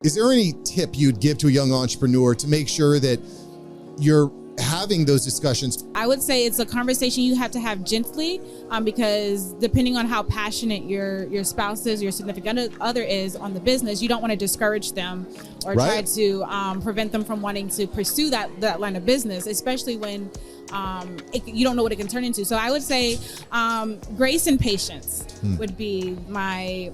Is there any tip you'd give to a young entrepreneur to make sure that you're having those discussions? I would say it's a conversation you have to have gently, because depending on how passionate your spouse is, your significant other is on the business, you don't want to discourage them or try to prevent them from wanting to pursue that line of business, especially when you don't know what it can turn into. So I would say grace and patience would be my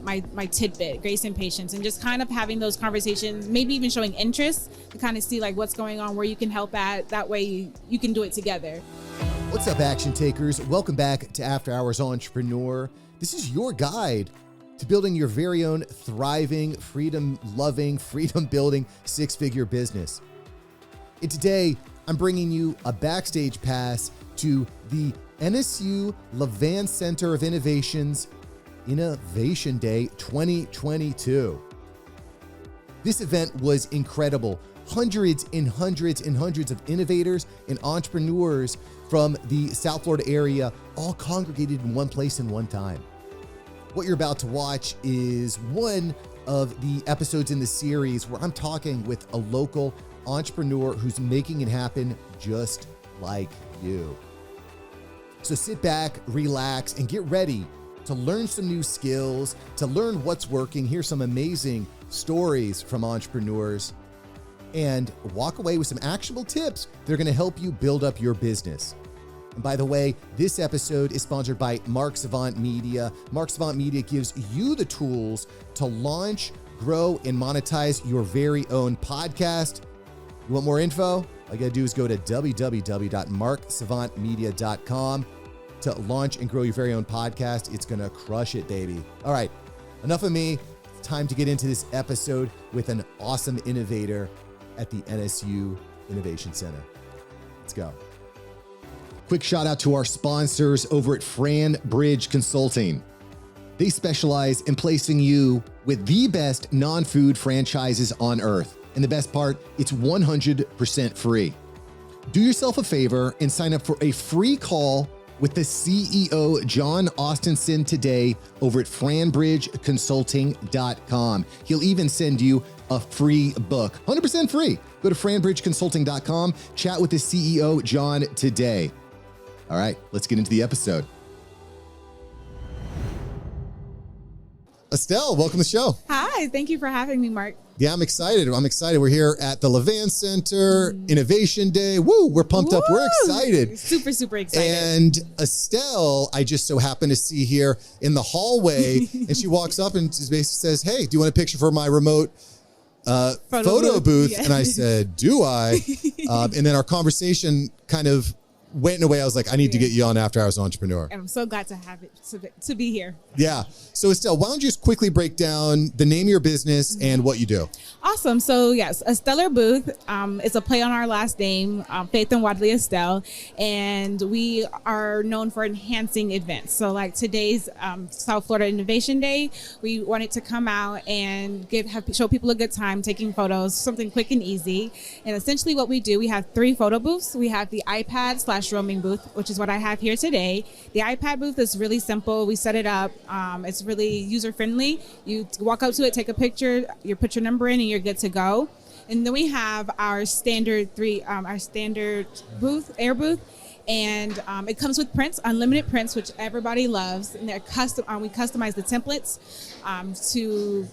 tidbit. Grace and patience, and just kind of having those conversations, maybe even showing interest to kind of see like what's going on, where you can help at. That way you can do it together. What's up, action takers? Welcome back to After Hours Entrepreneur. This is your guide to building your very own thriving, freedom-loving, freedom-building six-figure business. And today, I'm bringing you a backstage pass to the NSU Levan Center of Innovation's Innovation Day 2022. This event was incredible. Hundreds and hundreds and hundreds of innovators and entrepreneurs from the South Florida area all congregated in one place in one time. What you're about to watch is one of the episodes in the series where I'm talking with a local entrepreneur who's making it happen just like you. So sit back, relax, and get ready to learn some new skills, to learn what's working, hear some amazing stories from entrepreneurs, and walk away with some actionable tips that are going to help you build up your business. And by the way, this episode is sponsored by Savant Media. Savant Media gives you the tools to launch, grow, and monetize your very own podcast. You want more info? All you gotta do is go to www.marksavantmedia.com to launch and grow your very own podcast. It's gonna crush it, baby. All right, enough of me. It's time to get into this episode with an awesome innovator at the NSU Innovation Center. Let's go. Quick shout out to our sponsors over at Fran Bridge Consulting. They specialize in placing you with the best non-food franchises on earth. And the best part, it's 100% free. Do yourself a favor and sign up for a free call with the CEO, John Austinson, today over at franbridgeconsulting.com. He'll even send you a free book, 100% free. Go to franbridgeconsulting.com, chat with the CEO, John, today. All right, let's get into the episode. Estell, welcome to the show. Hi, thank you for having me, Mark. Yeah, I'm excited. We're here at the Levan Center, Innovation Day. Woo, we're pumped up. We're excited. Super, super excited. And Estell, I just so happen to see here in the hallway, and she walks up and just basically says, hey, do you want a picture for my remote photo booth? Yeah. And I said, do I? And then our conversation kind of went in a way I was like, I need to get you on After Hours Entrepreneur. And I'm so glad to have it, to be here. Yeah. So Estell, why don't you just quickly break down the name of your business and what you do? Awesome. So yes, Estellar Booth is a play on our last name, Faith and Wadley Estell, and we are known for enhancing events. So like today's South Florida Innovation Day, we wanted to come out and show people a good time taking photos, something quick and easy. And essentially what we do, we have 3 photo booths. We have the iPad/roaming booth, which is what I have here today. The iPad booth is really simple. We set it up. It's really user-friendly. You walk up to it, take a picture, you put your number in, and you're good to go. And then we have our standard booth, air booth, and it comes with prints, unlimited prints, which everybody loves. And they're custom. We customize the templates to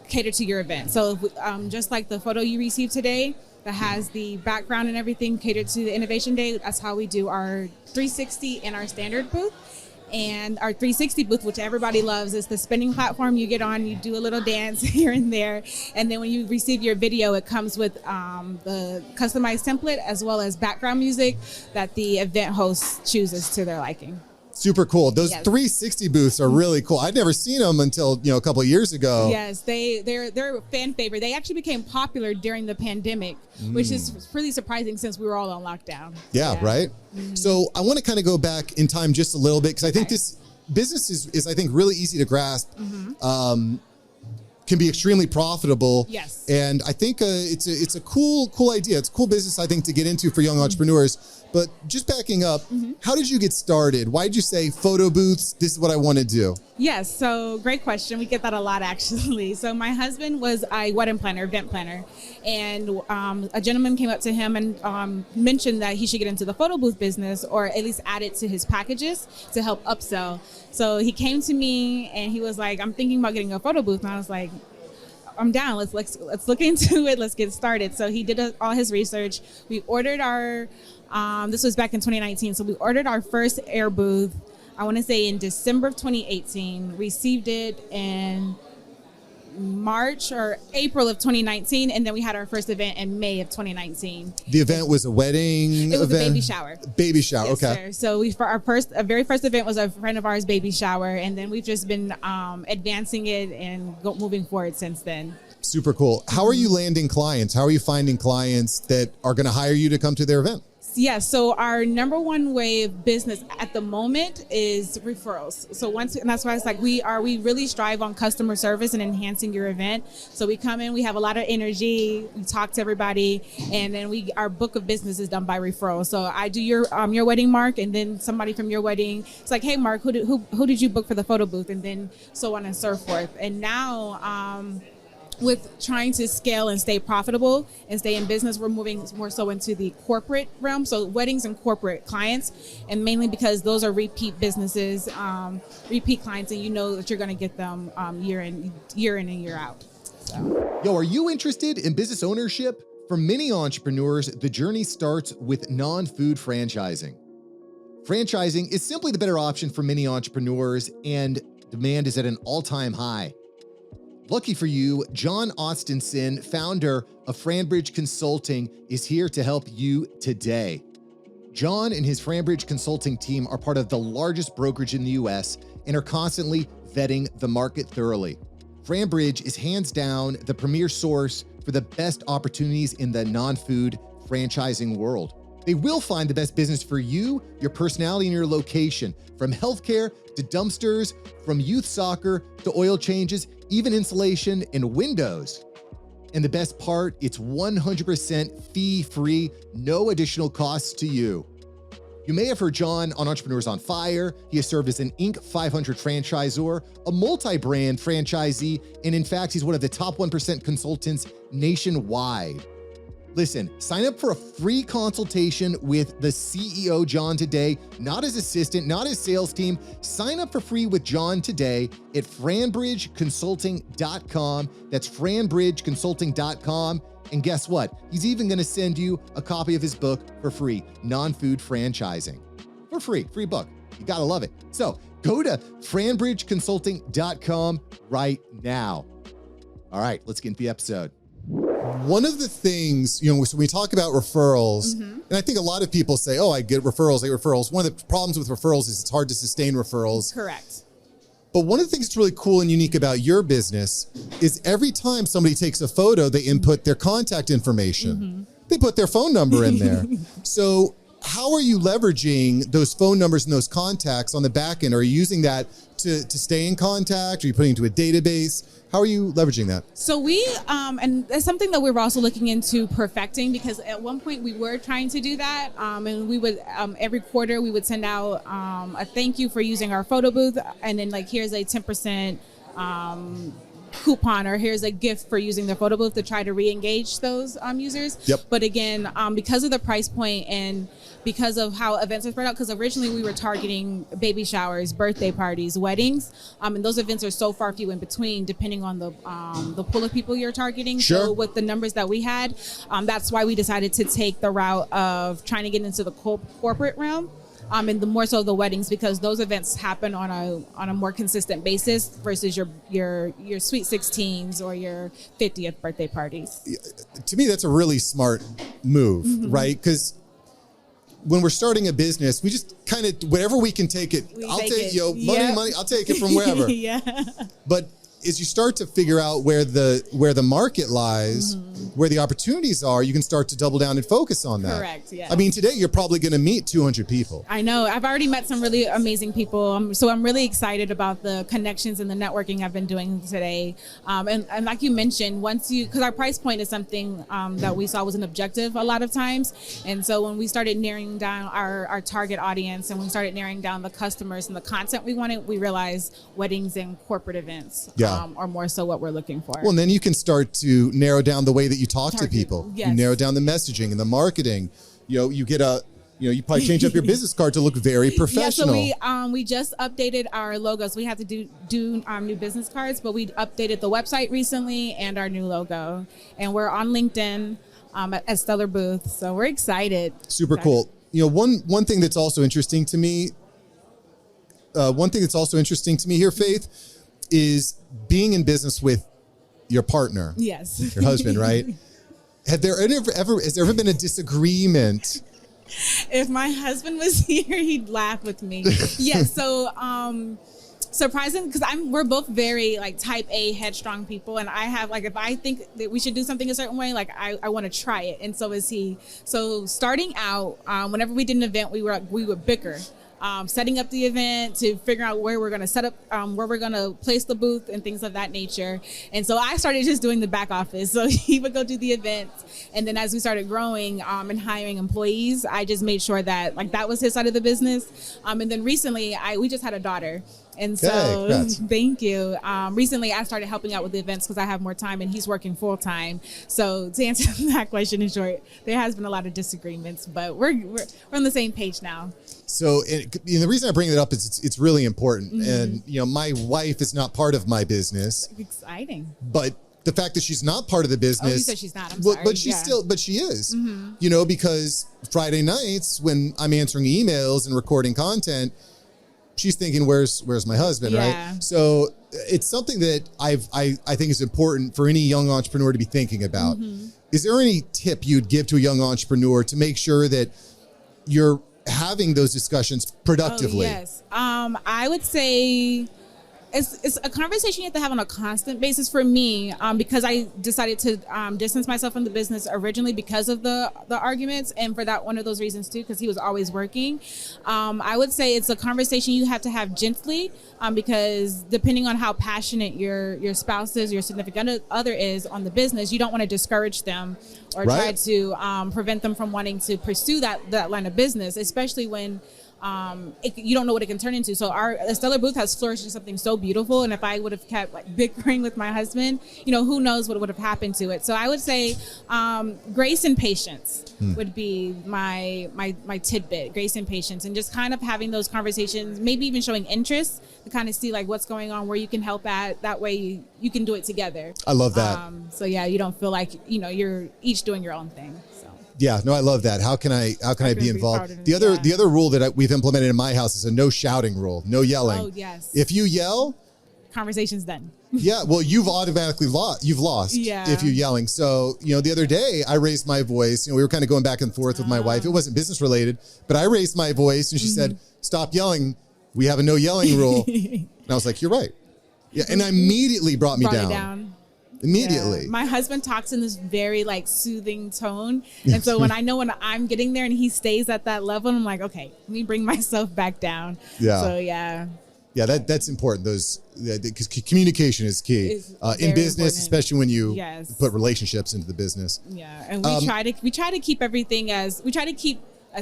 cater to your event. So just like the photo you received today, that has the background and everything catered to the Innovation Day. That's how we do our 360 and our standard booth. And our 360 booth, which everybody loves, is the spinning platform. You get on, you do a little dance here and there. And then when you receive your video, it comes with the customized template as well as background music that the event host chooses to their liking. Super cool. Those 360 booths are really cool. I'd never seen them until a couple of years ago. Yes, they're a fan favorite. They actually became popular during the pandemic, which is really surprising since we were all on lockdown. Yeah. Right. So I want to kind of go back in time just a little bit because I think this business is I think really easy to grasp. can be extremely profitable. Yes. And I think it's a cool idea. It's a cool business, I think, to get into for young entrepreneurs. But just backing up, how did you get started? Why did you say photo booths? This is what I want to do. Yes, so great question. We get that a lot, actually. So my husband was a wedding planner, event planner, and a gentleman came up to him and mentioned that he should get into the photo booth business, or at least add it to his packages to help upsell. So he came to me and he was like, I'm thinking about getting a photo booth. And I was like, I'm down. Let's look into it. Let's get started. So he did all his research. We ordered our, this was back in 2019. So we ordered our first air booth, I want to say in December of 2018, received it in March or April of 2019, and then we had our first event in May of 2019. The event was a wedding It was event? a baby shower. Baby shower, Yes, okay. sir. So for our very first event was a friend of ours' baby shower, and then we've just been advancing it and moving forward since then. Super cool. How are you landing clients? How are you finding clients that are going to hire you to come to their event? Yes, so our number one way of business at the moment is referrals. So and that's why it's like we really strive on customer service and enhancing your event. So we come in, we have a lot of energy, we talk to everybody, and then our book of business is done by referral. So I do your wedding, Mark, and then somebody from your wedding, it's like, hey, Mark, who did you book for the photo booth, and then so on and so forth. And now, with trying to scale and stay profitable and stay in business, we're moving more so into the corporate realm. So weddings and corporate clients, and mainly because those are repeat businesses, repeat clients, and you know that you're going to get them year in and year out. So. Yo, are you interested in business ownership? For many entrepreneurs, the journey starts with non-food franchising. Franchising is simply the better option for many entrepreneurs, and demand is at an all-time high. Lucky for you, John Austinson, founder of Franbridge Consulting, is here to help you today. John and his Franbridge Consulting team are part of the largest brokerage in the US and are constantly vetting the market thoroughly. Franbridge is hands down the premier source for the best opportunities in the non-food franchising world. They will find the best business for you, your personality, and your location, from healthcare to dumpsters, from youth soccer to oil changes, even insulation and windows. And the best part, it's 100% fee-free, no additional costs to you. You may have heard John on Entrepreneurs on Fire. He has served as an Inc. 500 franchisor, a multi-brand franchisee, and in fact, he's one of the top 1% consultants nationwide. Listen, sign up for a free consultation with the CEO, John, today, not his assistant, not his sales team. Sign up for free with John today at franbridgeconsulting.com. That's franbridgeconsulting.com. And guess what? He's even going to send you a copy of his book for free, Non-Food Franchising. For free book. You got to love it. So go to franbridgeconsulting.com right now. All right, let's get into the episode. One of the things, so when we talk about referrals, and I think a lot of people say, oh, I get referrals. One of the problems with referrals is it's hard to sustain referrals. Correct. But one of the things that's really cool and unique about your business is every time somebody takes a photo, they input their contact information. They put their phone number in there. So how are you leveraging those phone numbers and those contacts on the back end? Are you using that to stay in contact? Are you putting it into a database? How are you leveraging that? So we, and that's something that we're also looking into perfecting, because at one point we were trying to do that. And we would, every quarter we would send out a thank you for using our photo booth. And then like, here's a 10% coupon, or here's a gift for using the photo booth, to try to re-engage those users. Yep. But again, because of the price point and because of how events are spread out, because originally we were targeting baby showers, birthday parties, weddings, and those events are so far few in between, depending on the pool of people you're targeting. Sure. So with the numbers that we had, that's why we decided to take the route of trying to get into the corporate realm. And the more so the weddings, because those events happen on a more consistent basis versus your sweet 16s or your 50th birthday parties. To me, that's a really smart move, right? Because when we're starting a business, we just kind of, whatever we can take it. I'll take money, I'll take it from wherever. Yeah. But as you start to figure out where the market lies, where the opportunities are, you can start to double down and focus on that. Correct. Yeah. I mean, today you're probably going to meet 200 people. I know. I've already met some really amazing people. So I'm really excited about the connections and the networking I've been doing today. And like you mentioned, because our price point is something that we saw was an objective a lot of times. And so when we started narrowing down our target audience and we started narrowing down the customers and the content we wanted, we realized weddings and corporate events are more so what we're looking for. Well, and then you can start to narrow down the way that you talk to people. Yes. You narrow down the messaging and the marketing. You get you probably change up your business card to look very professional. Yeah, so we just updated our logos. We have to do new business cards, but we updated the website recently and our new logo. And we're on LinkedIn at Estellar Booth. So we're excited. Super cool. One thing that's also interesting to me, here, Faith, is being in business with your partner. Yes. Your husband, right? Has there ever been a disagreement? If my husband was here, he'd laugh with me. Yes. So, surprising, because we're both very type A headstrong people, and I have if I think that we should do something a certain way, I want to try it, and so is he. So starting out, whenever we did an event, we would bicker. Setting up the event to figure out where we're going to set up, where we're going to place the booth and things of that nature. And so I started just doing the back office. So he would go do the events. And then as we started growing and hiring employees, I just made sure that that was his side of the business. And then recently we just had a daughter. And so, thank you. Recently, I started helping out with the events because I have more time and he's working full time. So to answer that question in short, there has been a lot of disagreements, but we're on the same page now. So the reason I bring it up is it's really important. And, my wife is not part of my business. Exciting. But the fact that she's not part of the business. Oh, you said she's not. I'm sorry. But she is. Because Friday nights when I'm answering emails and recording content, she's thinking, where's my husband, right? So it's something that I think is important for any young entrepreneur to be thinking about. Is there any tip you'd give to a young entrepreneur to make sure that you're having those discussions productively? Oh, yes. I would say it's a conversation you have to have on a constant basis for me, because I decided to distance myself from the business originally because of the arguments, and for that one of those reasons too, because he was always working. I would say it's a conversation you have to have gently, because depending on how passionate your spouse is, your significant other is on the business, you don't want to discourage them or try to prevent them from wanting to pursue that line of business, especially when you don't know what it can turn into. So our Estellar Booth has flourished into something so beautiful. And if I would have kept bickering with my husband, who knows what would have happened to it. So I would say grace and patience would be my tidbit. Grace and patience, and just kind of having those conversations, maybe even showing interest to kind of see what's going on, where you can help at. That way you can do it together. I love that. So yeah, you don't feel like you're each doing your own thing. So. Yeah, no, I love that. How can I be involved? The other rule that we've implemented in my house is a no shouting rule, no yelling. Oh, yes. If you yell, conversation's done. Yeah, well, you've automatically lost. You've lost if you're yelling. So, the other day I raised my voice. We were kind of going back and forth with my wife. It wasn't business related, but I raised my voice and she said, "Stop yelling. We have a no yelling rule." And I was like, "You're right." Yeah, and immediately brought me down. Immediately. Yeah. My husband talks in this very soothing tone. And so when I'm getting there and he stays at that level, I'm like, okay, let me bring myself back down. Yeah. So yeah. Yeah, that's important. Because communication is key in business, important. Especially when you put relationships into the business. Yeah. And we try to keep everything as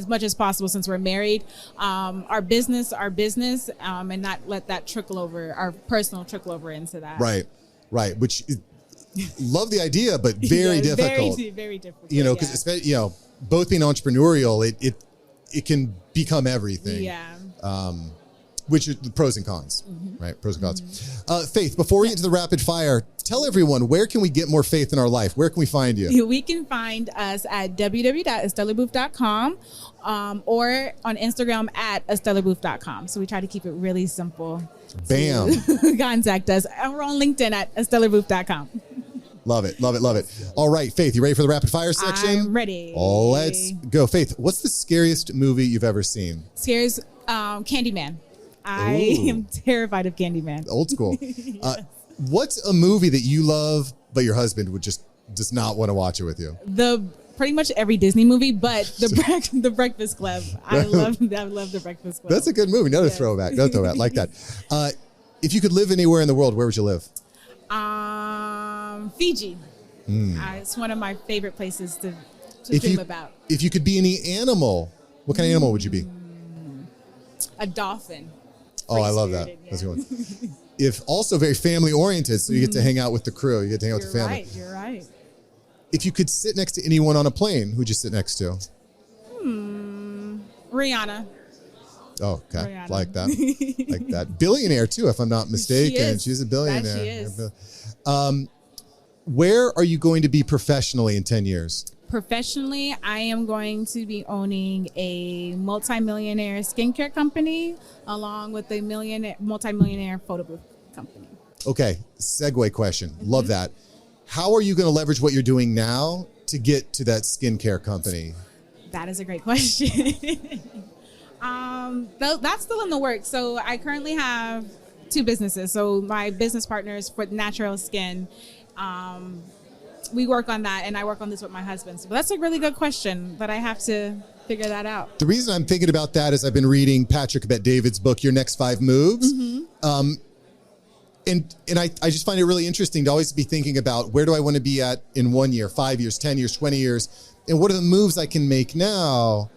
much as possible, since we're married, our business, and not let that trickle over, our personal trickle over into that. Right. Which love the idea, but very difficult. Very difficult. Because both being entrepreneurial, it can become everything. Yeah. Which are the pros and cons, right? Pros and cons. Faith, before we get to the rapid fire, tell everyone, where can we get more faith in our life? Where can we find you? We can find us at www.estellarbooth.com or on Instagram at estellarbooth.com. So we try to keep it really simple. Bam. Contact us. And we're on LinkedIn at estellarbooth.com. Love it. All right, Faith, you ready for the rapid fire section? I'm ready. Let's go. Faith, what's the scariest movie you've ever seen? Candyman. I am terrified of Candyman. Old school. What's a movie that you love, but your husband does not want to watch it with you? Pretty much every Disney movie, but the Breakfast Club. I love the Breakfast Club. That's a good movie. Another throwback. Another throwback like that. If you could live anywhere in the world, where would you live? Fiji. It's one of my favorite places to dream about. If you could be any animal, what kind of animal would you be? A dolphin. Oh, I love that. Yeah. That's a good one. If also very family oriented, so you get to hang out with the crew. You get to hang out with the family. You're right. If you could sit next to anyone on a plane, who'd you sit next to? Rihanna. Oh, okay. Rihanna. Like that. Like that. Billionaire too, if I'm not mistaken. She's a billionaire. That she is. Where are you going to be professionally in 10 years? Professionally, I am going to be owning a multi-millionaire skincare company along with a multi-millionaire photo booth company. Okay, segue question. Love that. How are you going to leverage what you're doing now to get to that skincare company? That is a great question. That's still in the works. So I currently have 2 businesses. So my business partners for natural skin, we work on that, and I work on this with my husband. So that's a really good question, but I have to figure that out. The reason I'm thinking about that is I've been reading Patrick Bet-David's book, Your Next 5 Moves. And I just find it really interesting to always be thinking about where do I want to be at in 1 year, 5 years, 10 years, 20 years, and what are the moves I can make now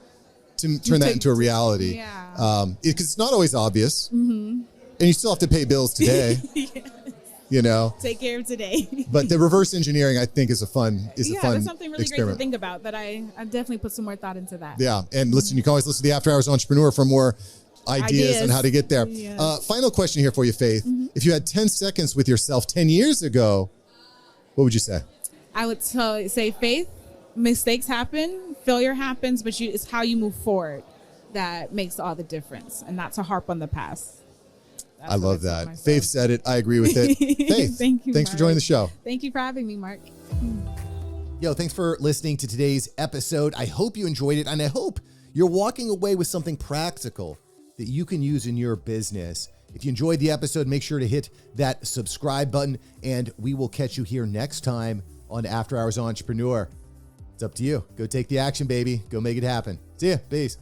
to turn that into a reality? Yeah. Because it's not always obvious, and you still have to pay bills today. Yes. You know, take care of today. But the reverse engineering, I think, is a fun that's something really experiment. great to think about. That I definitely put some more thought into that. Yeah, and listen, you can always listen to the After Hours Entrepreneur for more ideas on how to get there. Yes. Final question here for you, Faith. If you had 10 seconds with yourself 10 years ago, what would you say? I would say, Faith, mistakes happen, failure happens, but it's how you move forward that makes all the difference, and not to harp on the past. That's I love that. Faith said it. I agree with it. Faith, thank you. Thanks for joining the show. Thank you for having me, Mark. Yo, thanks for listening to today's episode. I hope you enjoyed it, and I hope you're walking away with something practical that you can use in your business. If you enjoyed the episode, make sure to hit that subscribe button, and we will catch you here next time on After Hours Entrepreneur. It's up to you. Go take the action, baby. Go make it happen. See ya. Peace.